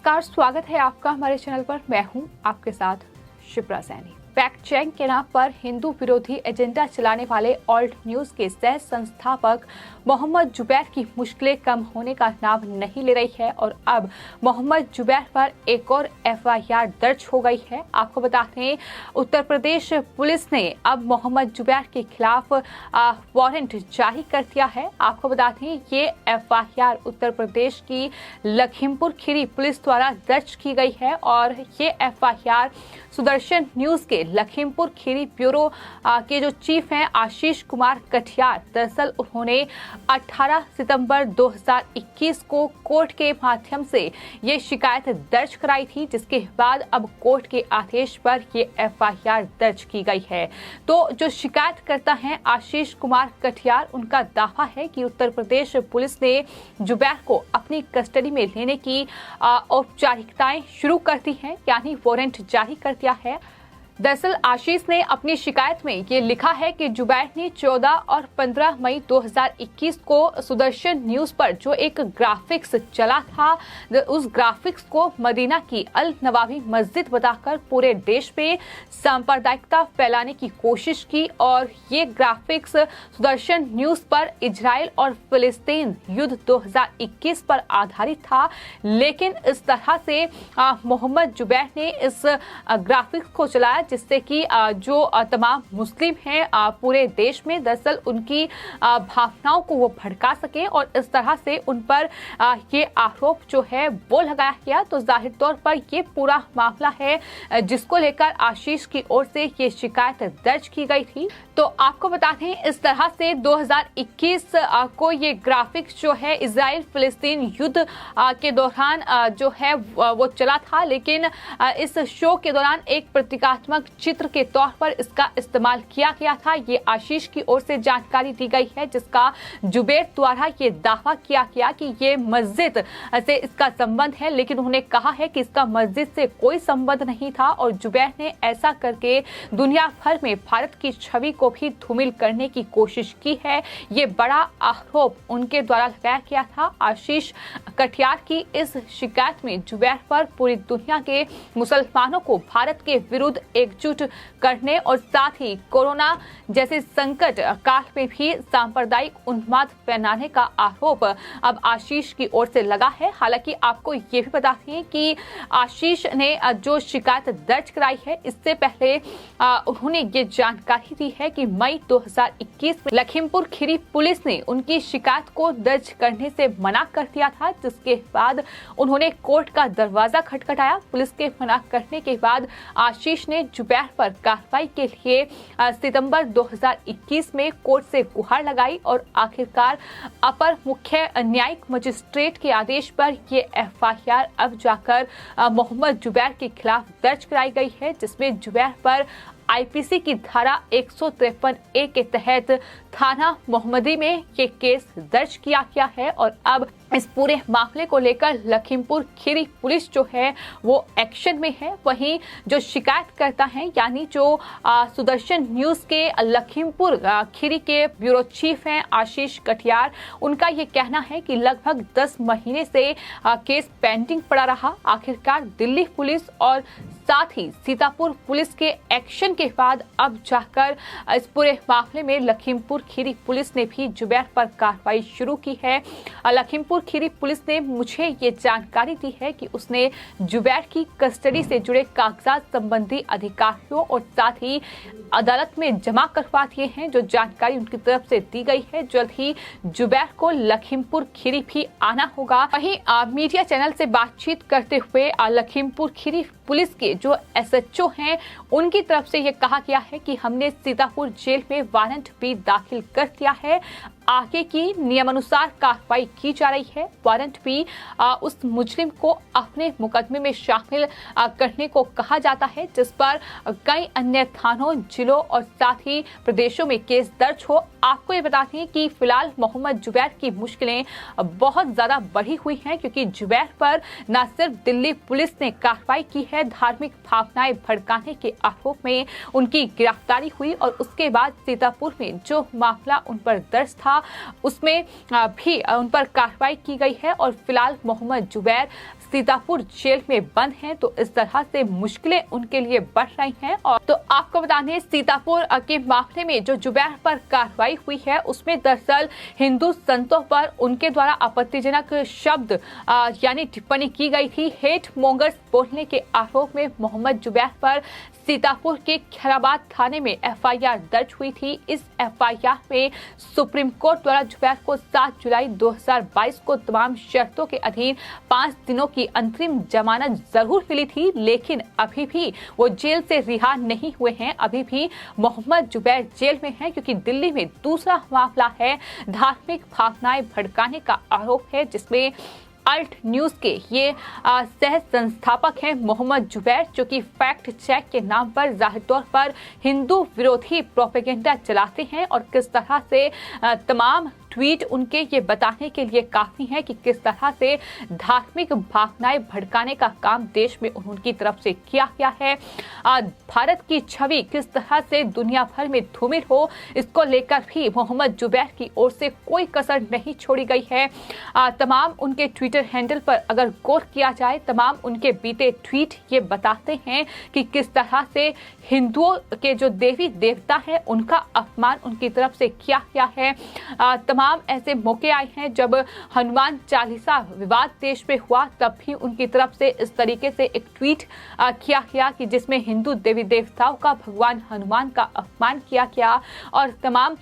नमस्कार, स्वागत है आपका हमारे चैनल पर। मैं हूं आपके साथ शिप्रा सैनी। फैक्ट चेक के नाम पर हिंदू विरोधी एजेंडा चलाने वाले ऑल्ट न्यूज के सह संस्थापक मोहम्मद जुबैर की मुश्किलें कम होने का नाम नहीं ले रही है और अब मोहम्मद जुबैर पर एक और एफआईआर दर्ज हो गई है। आपको बताते हैं, उत्तर प्रदेश पुलिस ने अब मोहम्मद जुबैर के खिलाफ वारंट जारी कर दिया है। आपको बताते हैं, ये एफआईआर उत्तर प्रदेश की लखीमपुर खीरी पुलिस द्वारा दर्ज की गई है और ये एफआईआर सुदर्शन न्यूज के लखीमपुर खीरी ब्यूरो के जो चीफ हैं आशीष कुमार कटियार, दरअसल उन्होंने 18 सितंबर 2021 को कोर्ट के माध्यम से ये शिकायत दर्ज कराई थी, जिसके बाद अब कोर्ट के आदेश पर ये एफआईआर दर्ज की गई है। तो जो शिकायतकर्ता हैं आशीष कुमार कटियार, उनका दावा है कि उत्तर प्रदेश पुलिस ने जुबैर को अपनी कस्टडी में लेने की औपचारिकताएं शुरू कर दी हैं, यानी वारंट जारी कर दिया है। दरअसल आशीष ने अपनी शिकायत में ये लिखा है कि जुबैर ने 14 और 15 मई 2021 को सुदर्शन न्यूज पर जो एक ग्राफिक्स चला था, उस ग्राफिक्स को मदीना की अल नवावी मस्जिद बताकर पूरे देश में सांप्रदायिकता फैलाने की कोशिश की और ये ग्राफिक्स सुदर्शन न्यूज पर इजराइल और फिलिस्तीन युद्ध 2021 पर आधारित था। लेकिन इस तरह से मोहम्मद जुबैर ने इस ग्राफिक्स को चलाया जिससे कि जो तमाम मुस्लिम हैं पूरे देश में, दरअसल उनकी भावनाओं को वो भड़का सके और इस तरह से उन पर ये आरोप जो है वो लगाया गया। तो जाहिर तौर पर ये पूरा मामला है जिसको लेकर आशीष की ओर से ये शिकायत दर्ज की गई थी। तो आपको बता दें, इस तरह से 2021 को ये ग्राफिक्स जो है इजराइल फिलिस्तीन युद्ध के दौरान जो है वो चला था, लेकिन इस शो के दौरान एक प्रतीकात्मक चित्र के तौर पर इसका इस्तेमाल किया गया था। ये आशीष की ओर से जानकारी दी गई है, जिसका जुबैर द्वारा ये दावा किया गया कि ये मस्जिद से इसका संबंध है, लेकिन उन्होंने कहा है कि इसका मस्जिद से कोई संबंध नहीं था और जुबैर ने ऐसा करके दुनिया भर में भारत की छवि को भी धूमिल करने की कोशिश की है। ये बड़ा आरोप उनके द्वारा लगाया गया था। आशीष कटियार की इस शिकायत में जुबैर पर पूरी दुनिया के मुसलमानों को भारत के विरुद्ध एकजुट करने और साथ ही कोरोना जैसे संकट काल में भी सांप्रदायिक उन्माद फैलाने का आरोप अब आशीष की ओर से लगा है। हालांकि आपको ये भी बता दें कि आशीष ने जो शिकायत दर्ज कराई है, इससे पहले उन्होंने ये जानकारी दी है कि मई 2021 में लखीमपुर खीरी पुलिस ने उनकी शिकायत को दर्ज करने से मना कर दिया था, जिसके बाद उन्होंने कोर्ट का दरवाजा खटखटाया। पुलिस के मना करने के बाद आशीष ने जुबैर पर कार्रवाई के लिए सितंबर 2021 में कोर्ट से गुहार लगाई और आखिरकार अपर मुख्य न्यायिक मजिस्ट्रेट के आदेश पर ये एफआईआर अब जाकर मोहम्मद जुबैर के खिलाफ दर्ज कराई गई है, जिसमें जुबैर पर आईपीसी की धारा 153A के तहत थाना मोहम्मदी में ये केस दर्ज किया गया है और अब इस पूरे मामले को लेकर लखीमपुर खीरी पुलिस जो है वो एक्शन में है। वहीं जो शिकायत करता है, यानी जो सुदर्शन न्यूज के लखीमपुर खीरी के ब्यूरो चीफ हैं आशीष कटियार, उनका ये कहना है कि लगभग 10 महीने से केस पेंडिंग पड़ा रहा। आखिरकार दिल्ली पुलिस और साथ ही सीतापुर पुलिस के एक्शन के बाद अब जाकर इस पूरे मामले में लखीमपुर खीरी पुलिस ने भी जुबैर पर कार्रवाई शुरू की है। लखीमपुर खीरी पुलिस ने मुझे ये जानकारी दी है कि उसने जुबैर की कस्टडी से जुड़े कागजात संबंधी अधिकारियों और साथ ही अदालत में जमा करवा दिए हैं। जो जानकारी उनकी तरफ से दी गई है, जल्द ही जुबैर को लखीमपुर खीरी भी आना होगा। वहीं मीडिया चैनल से बातचीत करते हुए लखीमपुर खीरी पुलिस के जो एसएचओ हैं, उनकी तरफ से ये कहा गया है कि हमने सीतापुर जेल में वारंट भी दाखिल कर दिया है। आगे की नियमानुसार कार्रवाई की जा रही है। वारंट भी उस मुजरिम को अपने मुकदमे में शामिल करने को कहा जाता है, जिस पर कई अन्य थानों, जिलों और साथ ही प्रदेशों में केस दर्ज हो। आपको ये बता दें कि फिलहाल मोहम्मद जुबैर की मुश्किलें बहुत ज्यादा बढ़ी हुई हैं, क्योंकि जुबैर पर न सिर्फ दिल्ली पुलिस ने कार्रवाई की है, धार्मिक भावनाएं भड़काने के आरोप में उनकी गिरफ्तारी हुई और उसके बाद सीतापुर में जो मामला उन पर दर्ज था उसमें भी उन पर कार्रवाई की गई है और फिलहाल मोहम्मद जुबैर सीतापुर जेल में बंद हैं, तो इस तरह से मुश्किलें उनके लिए बढ़ रही हैं। और तो आपको बता दें, सीतापुर के मामले में जो जुबैर पर कार्रवाई हुई है उसमें दरअसल हिंदू संतों पर उनके द्वारा आपत्तिजनक शब्द यानी टिप्पणी की गई थी। हेट मोंगर्स बोलने के आरोप में मोहम्मद जुबैर पर सीतापुर के खैराबाद थाने में एफआईआर दर्ज हुई थी। इस एफआईआर में सुप्रीम कोर्ट द्वारा जुबैर को 7 जुलाई 2022 को तमाम शर्तों के अधीन 5 दिनों की अंतरिम जमानत जरूर मिली थी, लेकिन अभी भी वो जेल से रिहा नहीं हुए हैं। अभी भी मोहम्मद जुबैर जेल में हैं, क्योंकि दिल्ली में दूसरा मामला है धार्मिक भावनाएं भड़काने का आरोप है, जिसमें अल्ट न्यूज के ये सह संस्थापक हैं मोहम्मद जुबैर, जो कि फैक्ट चेक के नाम पर जाहिर तौर पर हिंदू विरोधी प्रोपेगेंडा चलाते हैं। और किस तरह से तमाम ट्वीट उनके ये बताने के लिए काफी है कि किस तरह से धार्मिक भावनाएं भड़काने का काम देश में उनकी तरफ से किया गया है। भारत की छवि किस तरह से दुनिया भर में धूमिल हो, इसको लेकर भी मोहम्मद जुबैर की ओर से कोई कसर नहीं छोड़ी गई है। तमाम उनके ट्विटर हैंडल पर अगर गौर किया जाए, तमाम उनके बीते ट्वीट ये बताते हैं कि किस तरह से हिंदुओं के जो देवी देवता हैं उनका अपमान उनकी तरफ से किया गया है। तमाम ऐसे मौके आए हैं जब हनुमान चालीसा विवाद देश में हुआ, तब भी उनकी तरफ से इस तरीके से एक ट्वीट किया गया कि जिसमें हिंदू देवी देवताओं का भगवान हनुमान का अपमान किया गया। और तमाम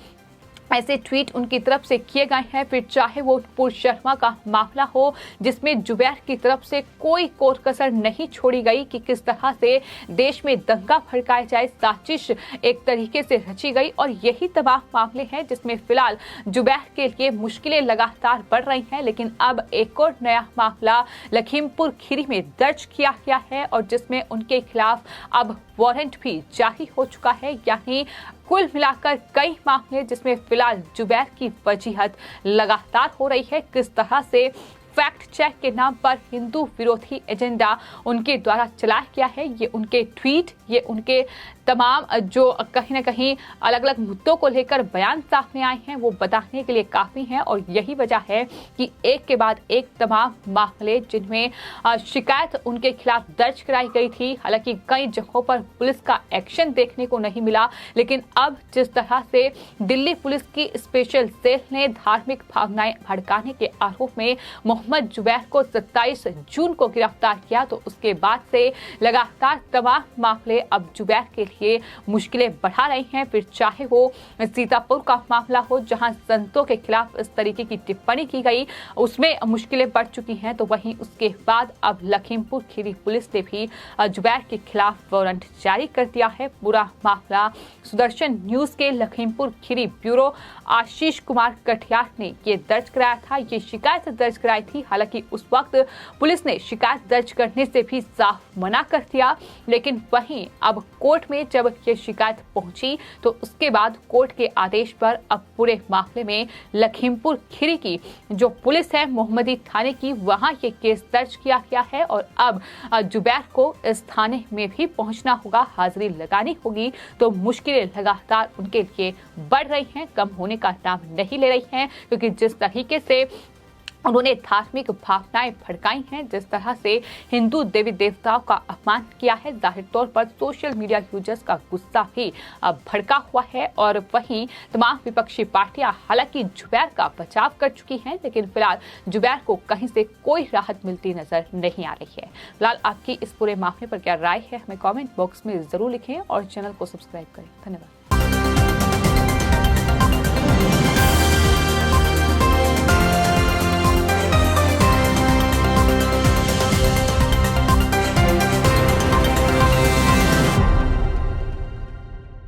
ऐसे ट्वीट उनकी तरफ से किए गए हैं। फिर चाहे वो पूर्व शर्मा का मामला हो, जिसमें जुबैर की तरफ से कोई कोर कसर नहीं छोड़ी गई कि किस तरह से देश में दंगा भड़काया जाए, साजिश एक तरीके से रची गई। और यही तमाम मामले हैं जिसमें फिलहाल जुबैर के लिए मुश्किलें लगातार बढ़ रही हैं। लेकिन अब एक और नया मामला लखीमपुर खीरी में दर्ज किया गया है, और जिसमें उनके खिलाफ अब वारंट भी जारी हो चुका है। यानी कुल मिलाकर कई मामले जिसमें फिलहाल जुबैर की वजीहत लगातार हो रही है। किस तरह से फैक्ट चेक के नाम पर हिंदू विरोधी एजेंडा उनके द्वारा चलाया गया है, ये उनके ट्वीट, ये उनके तमाम जो कहीं ना कहीं अलग अलग मुद्दों को लेकर बयान सामने आए हैं, वो बताने के लिए काफी हैं। और यही वजह है कि एक के बाद एक तमाम मामले जिनमें शिकायत उनके खिलाफ दर्ज कराई गई थी। हालांकि कई जगहों पर पुलिस का एक्शन देखने को नहीं मिला, लेकिन अब जिस तरह से दिल्ली पुलिस की स्पेशल सेल ने धार्मिक भावनाएं भड़काने के आरोप में मोहम्मद जुबैर को 27 जून को गिरफ्तार किया, तो उसके बाद से लगातार तमाम मामले अब जुबैर के लिए मुश्किलें बढ़ा रही हैं। फिर चाहे वो सीतापुर का मामला हो, जहां संतों के खिलाफ इस तरीके की टिप्पणी की गई, उसमें मुश्किलें बढ़ चुकी हैं। तो वहीं उसके बाद अब लखीमपुर खीरी पुलिस ने भी जुबैर के खिलाफ वारंट जारी कर दिया है। पूरा मामला सुदर्शन न्यूज के लखीमपुर खीरी ब्यूरो आशीष कुमार कटियार ने ये दर्ज कराया था, ये शिकायत दर्ज कराई थी। हालांकि उस वक्त पुलिस ने शिकायत दर्ज करने से भी साफ मना कर दिया, लेकिन वहीं अब कोर्ट में जब ये शिकायत पहुंची, तो उसके बाद कोर्ट के आदेश पर अब पूरे मामले में लखीमपुर खीरी की जो पुलिस है मोहम्मदी थाने की, वहां ये केस दर्ज किया गया है। और अब जुबैर को इस थाने में भी पहुंचना होगा, हाजिरी लगानी होगी। तो मुश्किलें लगातार उनके लिए बढ़ रही हैं, कम होने का नाम नहीं ले रही हैं, क्योंकि जिस तरीके से उन्होंने धार्मिक भावनाएं भड़काई हैं, जिस तरह से हिंदू देवी देवताओं का अपमान किया है, जाहिर तौर पर सोशल मीडिया यूजर्स का गुस्सा भी भड़का हुआ है। और वहीं तमाम विपक्षी पार्टियां हालांकि जुबैर का बचाव कर चुकी हैं, लेकिन फिलहाल जुबैर को कहीं से कोई राहत मिलती नजर नहीं आ रही है। फिलहाल आपकी इस पूरे मामले पर क्या राय है, हमें कमेंट बॉक्स में जरूर लिखें और चैनल को सब्सक्राइब करें। धन्यवाद।